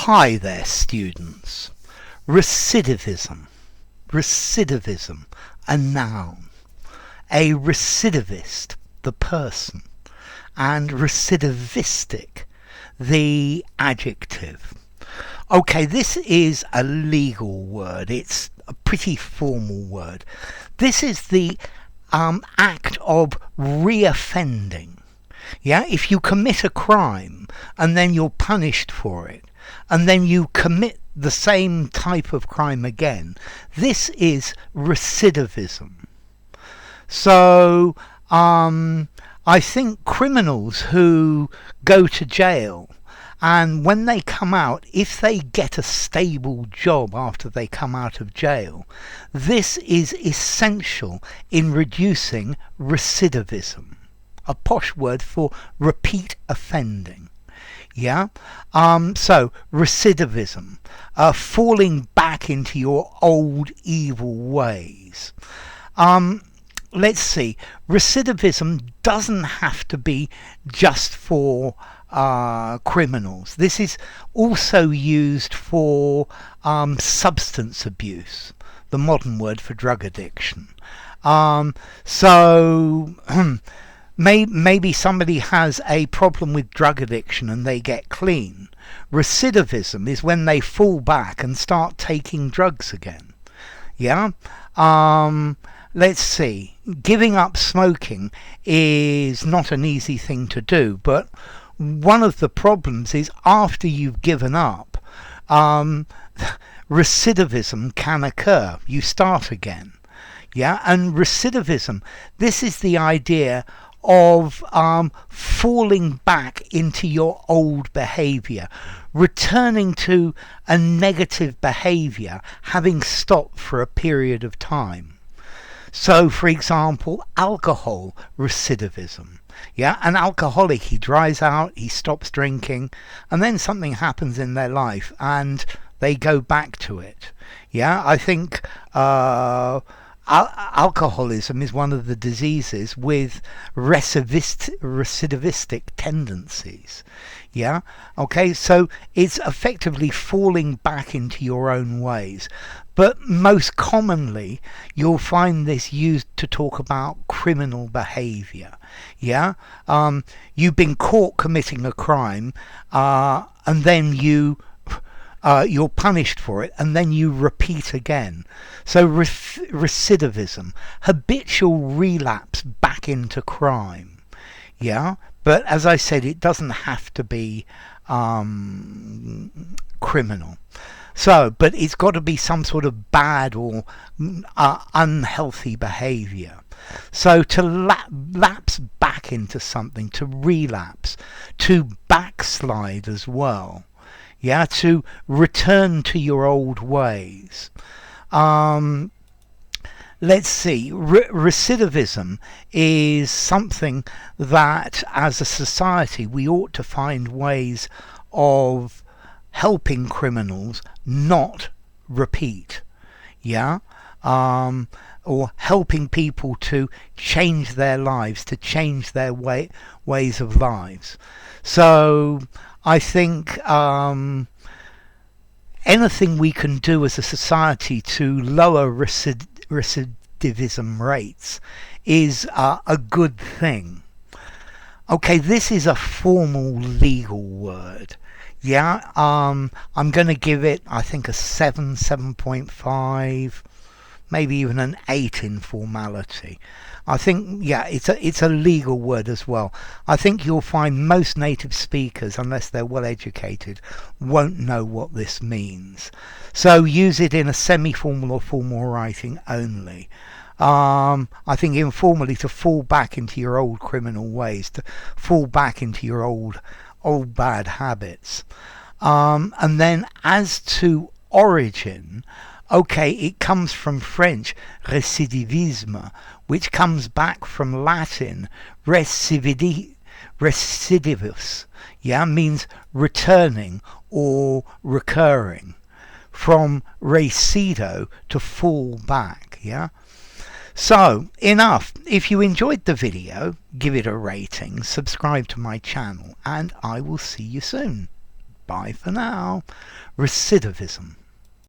Hi there, students. Recidivism. Recidivism, a noun. A recidivist, the person. And recidivistic, the adjective. Okay, this is a legal word. It's a pretty formal word. This is the act of reoffending. Yeah, if you commit a crime and then you're punished for it, and then you commit the same type of crime again, this is recidivism. So I think criminals who go to jail, and when they come out, if they get a stable job after they come out of jail, this is essential in reducing recidivism, a posh word for repeat offending. Yeah, so recidivism, falling back into your old evil ways. Let's see, recidivism doesn't have to be just for criminals. This is also used for substance abuse, the modern word for drug addiction. Maybe somebody has a problem with drug addiction and they get clean. Recidivism is when they fall back and start taking drugs again. Yeah? Let's see. Giving up smoking is not an easy thing to do, but one of the problems is after you've given up, recidivism can occur. You start again. Yeah? And recidivism, this is the idea of falling back into your old behaviour, returning to a negative behaviour having stopped for a period of time. So, for example, alcohol recidivism. Yeah, an alcoholic, he dries out, he stops drinking, and then something happens in their life and they go back to it. Yeah, I think alcoholism is one of the diseases with recidivistic tendencies. Yeah, okay, so it's effectively falling back into your own ways. But most commonly, you'll find this used to talk about criminal behaviour. Yeah, you've been caught committing a crime, and then you're punished for it, and then you repeat again. So recidivism, habitual relapse back into crime. Yeah, but as I said, it doesn't have to be criminal. So, but it's got to be some sort of bad or unhealthy behaviour. So to lapse back into something, to relapse, to backslide as well. Yeah, to return to your old ways. Let's see, recidivism is something that as a society we ought to find ways of helping criminals not repeat. Yeah, or helping people to change their lives, to change their ways of lives. So I think anything we can do as a society to lower recidivism rates is a good thing. Okay, this is a formal legal word. Yeah, I'm going to give it, I think, a 7.5, maybe even an 8 in formality. I think, yeah, it's a legal word as well. I think you'll find most native speakers, unless they're well educated, won't know what this means. So use it in a semi-formal or formal writing only. I think informally, to fall back into your old criminal ways, to fall back into your old bad habits. And then as to origin, okay, it comes from French recidivisme, which comes back from Latin recidivus, yeah, means returning or recurring, from recido, to fall back. Yeah, so enough. If you enjoyed the video, give it a rating, subscribe to my channel, and I will see you soon. Bye for now. Recidivism.